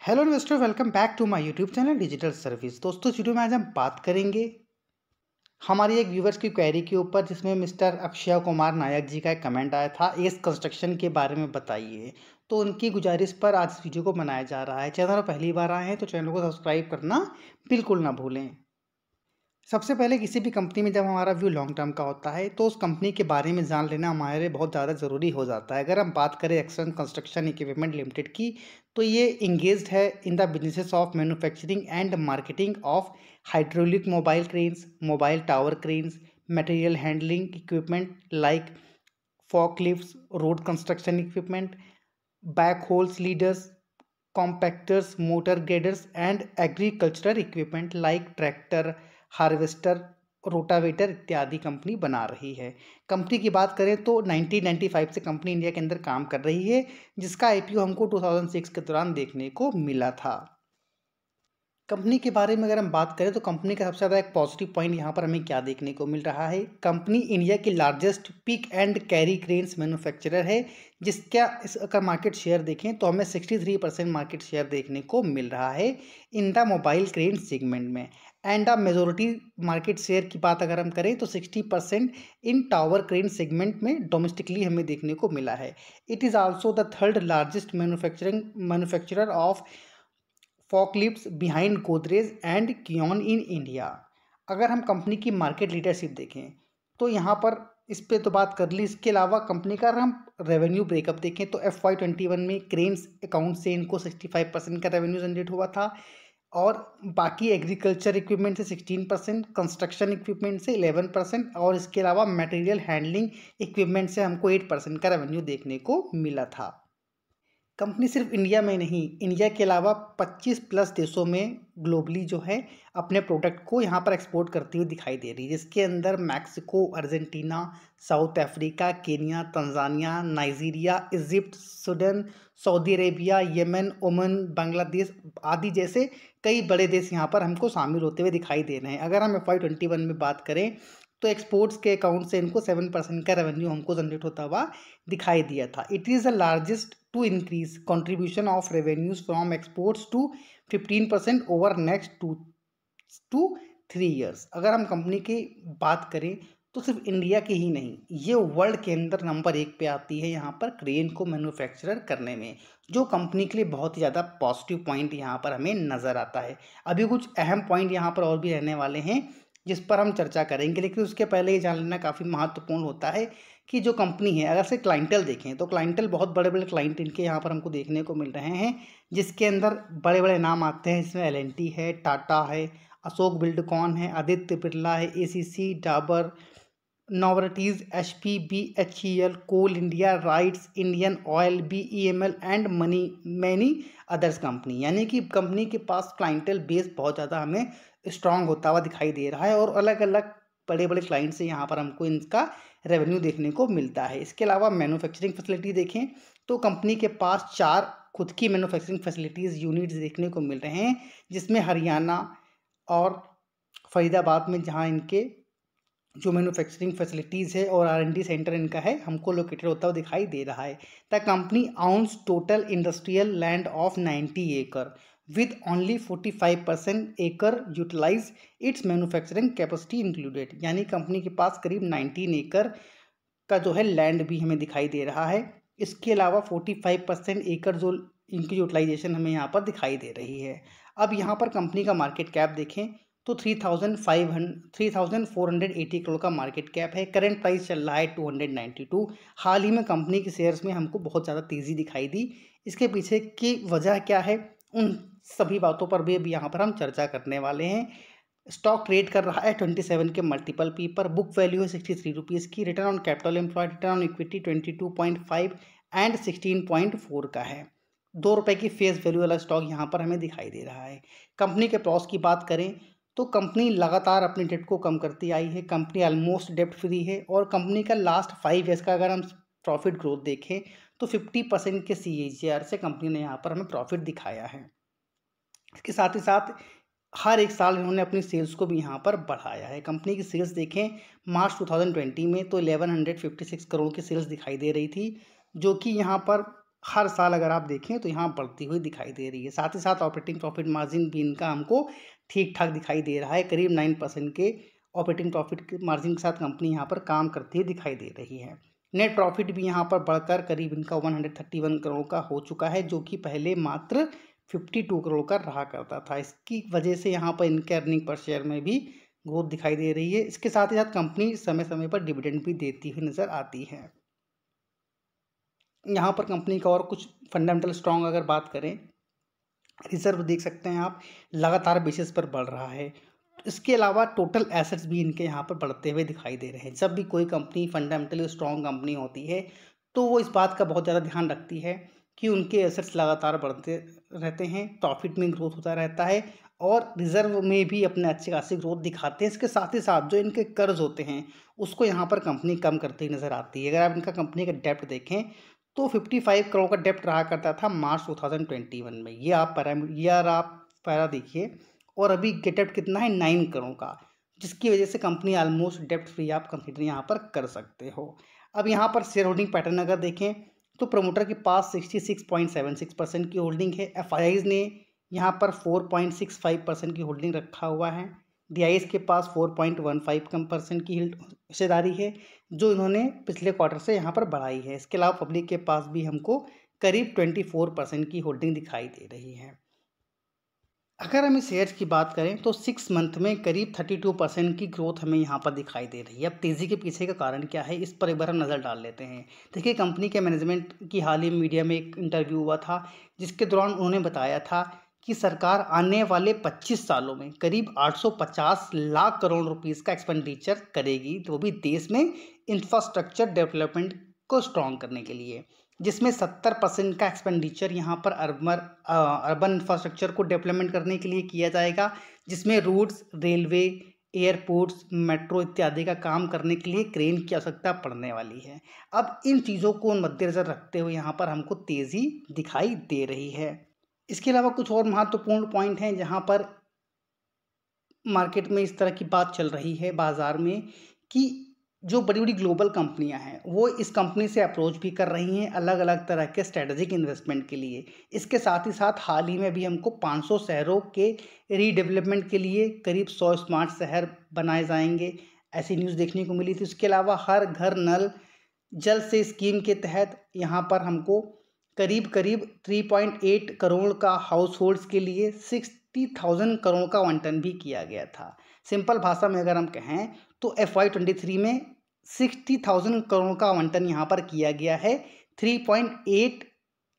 Hello investor, welcome back to my YouTube channel digital service. दोस्तों, इस video में आज हम बात करेंगे हमारी एक व्यूवर्स की क्वेरी के ऊपर, जिसमें मिस्टर अक्षय कुमार नायक जी का एक कमेंट आया था, एस कंस्ट्रक्शन के बारे में बताइए। तो उनकी गुजारिश पर आज इस वीडियो को बनाया जा रहा है। चैनल पर पहली बार आए हैं तो चैनल को सब्सक्राइब करना बिल्कुल ना भूलें। सबसे पहले किसी भी कंपनी में जब हमारा व्यू लॉन्ग टर्म का होता है तो उस कंपनी के बारे में जान लेना हमारे लिए बहुत ज़्यादा ज़रूरी हो जाता है। अगर हम बात करें एक्सन कंस्ट्रक्शन इक्विपमेंट लिमिटेड की, तो ये इंगेज्ड है in the businesses of manufacturing and marketing of hydraulic mobile cranes, mobile tower cranes, material handling equipment like forklifts, road construction equipment, backhoes leaders, compactors, motor graders, and agricultural equipment like tractor, harvester, rotavator इत्यादि company बना रही है। Company की बात करें तो 1995 से company India के अंदर काम कर रही है, जिसका आईपीओ हमको 2006 के दौरान देखने को मिला था। कंपनी के बारे में अगर हम बात करें तो कंपनी का सबसे ज़्यादा एक पॉजिटिव पॉइंट यहाँ पर हमें क्या देखने को मिल रहा है। कंपनी इंडिया की largest pick and carry cranes manufacturer है, जिसका इसका मार्केट शेयर देखें तो हमें 63% मार्केट शेयर देखने को मिल रहा है in the mobile crane segment में। And the majority market share की बात अगर हम करें तो 60% इन टावर क्रेन सेगमेंट में डोमेस्टिकली हमें देखने को मिला है। It is also the third largest manufacturer of forklifts behind Godrej and Kion in India. अगर हम कंपनी की मार्केट लीडरशिप देखें तो यहाँ पर इस पे तो बात कर ली। इसके अलावा कंपनी का अगर हम रेवेन्यू ब्रेकअप देखें तो FY21 में क्रेन्स अकाउंट से इनको 65% का रेवेन्यू जनरेट हुआ था, और बाकी एग्रीकल्चर इक्विपमेंट से 16%, कंस्ट्रक्शन इक्विपमेंट से 11%, और इसके अलावा मटेरियल हैंडलिंग इक्विपमेंट से हमको 8% का रेवेन्यू देखने को मिला था। कंपनी सिर्फ इंडिया में नहीं, इंडिया के अलावा 25 प्लस देशों में ग्लोबली जो है अपने प्रोडक्ट को यहाँ पर एक्सपोर्ट करती हुई दिखाई दे रही है, जिसके अंदर Mexico, Argentina, south Africa, Kenya, Tanzania, Nigeria, Egypt, Sudan, Saudi Arabia, Yemen, Oman, Bangladesh आदि जैसे कई बड़े देश यहाँ पर हमको शामिल होते हुए दिखाई दे रहे हैं। अगर हम FY21 में बात करें तो एक्सपोर्ट्स के अकाउंट से इनको 7% का रेवेन्यू हमको जनरेट होता हुआ दिखाई दिया था। It is the largest to increase contribution of revenues from exports to 15% over next 2 to 3 years. अगर हम कंपनी की बात करें तो सिर्फ इंडिया की ही नहीं, ये वर्ल्ड के अंदर नंबर 1 पे आती है यहाँ पर क्रेन को मैन्युफैक्चरर करने में, जो कंपनी के लिए बहुत ही ज़्यादा पॉजिटिव पॉइंट यहाँ पर हमें नज़र आता है। अभी कुछ अहम पॉइंट यहाँ पर और भी रहने वाले हैं जिस पर हम चर्चा करेंगे, लेकिन उसके पहले ये जान लेना काफ़ी महत्वपूर्ण होता है कि जो कंपनी है, अगर से क्लाइंटल देखें तो क्लाइंटल बहुत बड़े बड़े क्लाइंट इनके यहाँ पर हमको देखने को मिल रहे हैं, जिसके अंदर बड़े बड़े नाम आते हैं। इसमें L&T है, टाटा है, अशोक बिल्डकॉन है, आदित्य बिरला है, ACC, Dabur, Novartis, HP, BHEL, Coal India, RITES, Indian Oil, BEML and many others company. यानी कि कंपनी के पास क्लाइंटल बेस बहुत ज़्यादा हमें स्ट्रांग होता हुआ दिखाई दे रहा है, और अलग अलग बड़े बड़े क्लाइंट से यहाँ पर हमको इनका रेवेन्यू देखने को मिलता है। इसके अलावा मैन्युफैक्चरिंग फैसिलिटी देखें तो कंपनी के पास 4 खुद की मैन्युफैक्चरिंग फैसिलिटीज़ यूनिट्स देखने को मिल रहे हैं, जिसमें हरियाणा और फरीदाबाद में जहाँ इनके जो मैन्युफैक्चरिंग फैसिलिटीज़ है और R&D सेंटर इनका है हमको लोकेटेड होता हुआ दिखाई दे रहा है। The company owns total industrial land of 90 एकड़ with only 45% एकड़ utilise its manufacturing capacity included. यानी कंपनी के पास करीब 19 एकड़ का जो है लैंड भी हमें दिखाई दे रहा है। इसके अलावा 45% एकड़ जो इनकी यूटिलाइजेशन हमें यहाँ पर दिखाई दे रही है। अब यहाँ पर कंपनी का मार्केट कैप देखें तो 3,480 करोड़ का मार्केट कैप है। करंट प्राइस चल रहा है 292। हाल ही में कंपनी के शेयर्स में हमको बहुत ज़्यादा तेज़ी दिखाई दी। इसके पीछे की वजह क्या है, उन सभी बातों पर भी अभी यहाँ पर हम चर्चा करने वाले हैं। स्टॉक ट्रेड कर रहा है 27 के मल्टीपल पी पर, बुक वैल्यू है 63 रुपीज़ की, return on capital employed, return on equity 22.5 and 16.4 का है। 2 रुपये की फेस वैल्यू वाला स्टॉक यहाँ पर हमें दिखाई दे रहा है। कंपनी के प्रॉस की बात करें तो कंपनी लगातार अपनी डेट को कम करती आई है। कंपनी ऑलमोस्ट डेप्ट फ्री है, और कंपनी का लास्ट 5 ईयर्स का अगर हम प्रॉफिट ग्रोथ देखें तो 50% के CAGR से कंपनी ने यहाँ पर हमें प्रॉफिट दिखाया है। इसके साथ ही साथ हर एक साल इन्होंने अपनी सेल्स को भी यहाँ पर बढ़ाया है। कंपनी की सेल्स देखें मार्च 2020 में तो 1156 करोड़ की सेल्स दिखाई दे रही थी, जो कि यहाँ पर हर साल अगर आप देखें तो यहाँ बढ़ती हुई दिखाई दे रही है। साथ ही साथ ऑपरेटिंग प्रॉफिट मार्जिन भी इनका हमको ठीक ठाक दिखाई दे रहा है। करीब 9% के ऑपरेटिंग प्रॉफिट के मार्जिन के साथ कंपनी यहाँ पर काम करती हुई दिखाई दे रही है। नेट प्रॉफिट भी यहाँ पर बढ़कर करीब इनका 131 करोड़ का हो चुका है, जो कि पहले मात्र 52 करोड़ का रहा करता था। इसकी वजह से यहाँ पर इनके अर्निंग पर शेयर में भी ग्रोथ दिखाई दे रही है। इसके साथ ही साथ कंपनी समय समय पर डिविडेंड भी देती हुई नजर आती है। यहाँ पर कंपनी का और कुछ फंडामेंटल स्ट्रॉन्ग अगर बात करें, रिजर्व देख सकते हैं आप लगातार बेसिस पर बढ़ रहा है। इसके अलावा टोटल एसेट्स भी इनके यहाँ पर बढ़ते हुए दिखाई दे रहे हैं। जब भी कोई कंपनी फंडामेंटली स्ट्रॉन्ग कंपनी होती है तो वो इस बात का बहुत ज़्यादा ध्यान रखती है कि उनके एसेट्स लगातार बढ़ते रहते हैं, प्रॉफिट में ग्रोथ होता रहता है और रिजर्व में भी अपने अच्छे खासी ग्रोथ दिखाते हैं। इसके साथ ही साथ जो इनके कर्ज होते हैं उसको यहाँ पर कंपनी कम करती हुई नज़र आती है। अगर आप इनका कंपनी का डेप्ट देखें तो 55 करोड़ का डेप्ट रहा करता था मार्च 2021 में। ये आप पैरा देखिए और अभी डेप्ट कितना है 9 करोड़ का, जिसकी वजह से कंपनी ऑलमोस्ट डेप्ट फ्री आप कंसिडर यहाँ पर कर सकते हो। अब यहाँ पर शेयर होल्डिंग पैटर्न अगर देखें तो प्रमोटर के पास 66.76% की होल्डिंग है। एफआईआईज ने यहाँ पर 4.65% की होल्डिंग रखा हुआ है। डीआईएस के पास 4.15% की हिस्सेदारी है, जो इन्होंने पिछले क्वार्टर से यहाँ पर बढ़ाई है। इसके अलावा पब्लिक के पास भी हमको करीब 24% की होल्डिंग दिखाई दे रही है। अगर हम इस शेयर्स की बात करें तो 6 मंथ में करीब 32% की ग्रोथ हमें यहाँ पर दिखाई दे रही है। अब तेज़ी के पीछे का कारण क्या है, इस पर एक बार हम नज़र डाल लेते हैं। देखिए, कंपनी के मैनेजमेंट की हाल ही मीडिया में एक इंटरव्यू हुआ था, जिसके दौरान उन्होंने बताया था कि सरकार आने वाले 25 सालों में करीब 850 लाख करोड़ रुपीज़ का एक्सपेंडिचर करेगी, तो भी देश में इंफ्रास्ट्रक्चर डेवलपमेंट को स्ट्रॉन्ग करने के लिए, जिसमें 70% का एक्सपेंडिचर यहाँ पर अर्बन इंफ्रास्ट्रक्चर को डेवलपमेंट करने के लिए किया जाएगा, जिसमें रोड्स, रेलवे, एयरपोर्ट्स, मेट्रो इत्यादि का काम करने के लिए क्रेन की आवश्यकता पड़ने वाली है। अब इन चीज़ों को मद्देनजर रखते हुए यहाँ पर हमको तेज़ी दिखाई दे रही है। इसके अलावा कुछ और महत्वपूर्ण पॉइंट हैं जहाँ पर मार्केट में इस तरह की बात चल रही है बाज़ार में कि जो बड़ी बड़ी ग्लोबल कंपनियां हैं वो इस कंपनी से अप्रोच भी कर रही हैं अलग अलग तरह के स्ट्रेटेजिक इन्वेस्टमेंट के लिए। इसके साथ ही साथ हाल ही में भी हमको 500 शहरों के रीडेवलपमेंट के लिए करीब 100 स्मार्ट शहर बनाए जाएंगे, ऐसी न्यूज़ देखने को मिली थी। इसके अलावा हर घर नल जल से स्कीम के तहत यहाँ पर हमको करीब करीब 3.8 करोड़ का हाउस होल्ड्स के लिए 60,000 करोड़ का आवंटन भी किया गया था। सिंपल भाषा में अगर हम कहें तो FY23 में 60,000 करोड़ का आवंटन यहाँ पर किया गया है 3.8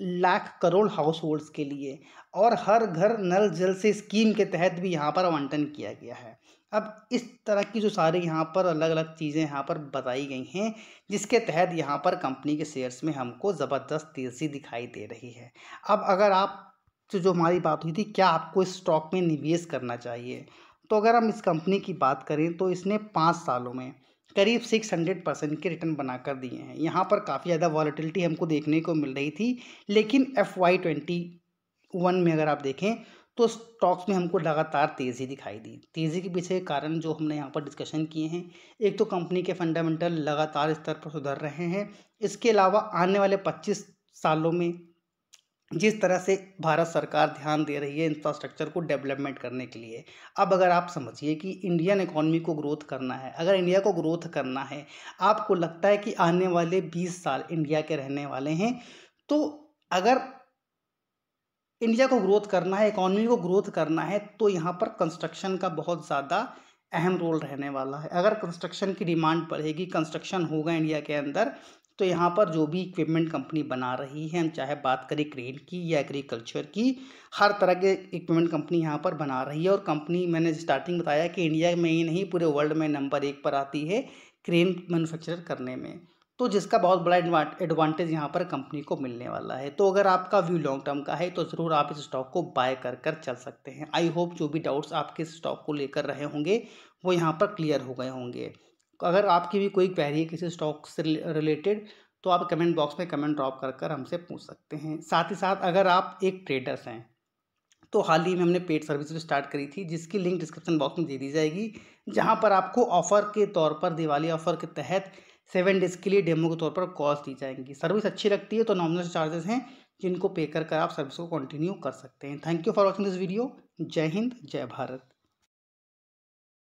लाख करोड़ हाउस होल्ड्स के लिए, और हर घर नल जल से स्कीम के तहत भी यहाँ पर आवंटन किया गया है। अब इस तरह की जो सारे यहाँ पर अलग अलग चीज़ें यहाँ पर बताई गई हैं, जिसके तहत यहाँ पर कंपनी के शेयर्स में हमको ज़बरदस्त तेज़ी दिखाई दे रही है। अब अगर आप जो हमारी बात हुई थी क्या आपको इस स्टॉक में निवेश करना चाहिए, तो अगर हम इस कंपनी की बात करें तो इसने 5 सालों में करीब 600% के रिटर्न बनाकर दिए हैं। यहाँ पर काफ़ी ज़्यादा वॉलेटिलिटी हमको देखने को मिल रही थी, लेकिन FY21 में अगर आप देखें तो स्टॉक्स में हमको लगातार तेज़ी दिखाई दी। तेज़ी के पीछे कारण जो हमने यहाँ पर डिस्कशन किए हैं, एक तो कंपनी के फंडामेंटल लगातार स्तर पर सुधर रहे हैं। इसके अलावा आने वाले 25 सालों में जिस तरह से भारत सरकार ध्यान दे रही है इंफ्रास्ट्रक्चर को डेवलपमेंट करने के लिए, अब अगर आप समझिए कि इंडियन इकोनॉमी को ग्रोथ करना है, अगर इंडिया को ग्रोथ करना है, आपको लगता है कि आने वाले 20 साल इंडिया के रहने वाले हैं, तो अगर इंडिया को ग्रोथ करना है, इकोनॉमी को ग्रोथ करना है, तो यहाँ पर कंस्ट्रक्शन का बहुत ज़्यादा अहम रोल रहने वाला है। अगर कंस्ट्रक्शन की डिमांड बढ़ेगी, कंस्ट्रक्शन होगा इंडिया के अंदर, तो यहाँ पर जो भी इक्विपमेंट कंपनी बना रही है, हम चाहे बात करें क्रेन की या एग्रीकल्चर की, हर तरह के इक्विपमेंट कंपनी यहाँ पर बना रही है। और कंपनी, मैंने स्टार्टिंग बताया कि इंडिया में ही नहीं पूरे वर्ल्ड में नंबर 1 पर आती है क्रेन मैन्युफैक्चर करने में, तो जिसका बहुत बड़ा एडवांटेज यहाँ पर कंपनी को मिलने वाला है। तो अगर आपका व्यू लॉन्ग टर्म का है तो ज़रूर आप इस स्टॉक को बाय कर चल सकते हैं। आई होप जो भी डाउट्स आपके इस स्टॉक को लेकर रहे होंगे वो यहाँ पर क्लियर हो गए होंगे। अगर आपकी भी कोई क्वेरी है किसी स्टॉक से रिलेटेड, तो आप कमेंट बॉक्स में कमेंट ड्रॉप कर हमसे पूछ सकते हैं। साथ ही साथ अगर आप एक ट्रेडर्स हैं तो हाल ही में हमने पेड सर्विस भी स्टार्ट करी थी, जिसकी लिंक डिस्क्रिप्शन बॉक्स में दे दी जाएगी, जहां पर आपको ऑफ़र के तौर पर दिवाली ऑफ़र के तहत 7 डेज़ के लिए डेमो के तौर पर कॉल्स दी जाएंगी। सर्विस अच्छी लगती है तो नॉमिनल चार्जेस हैं जिनको पे कर आप सर्विस को कंटिन्यू कर सकते हैं। Thank you for watching this video. जय हिंद, जय भारत।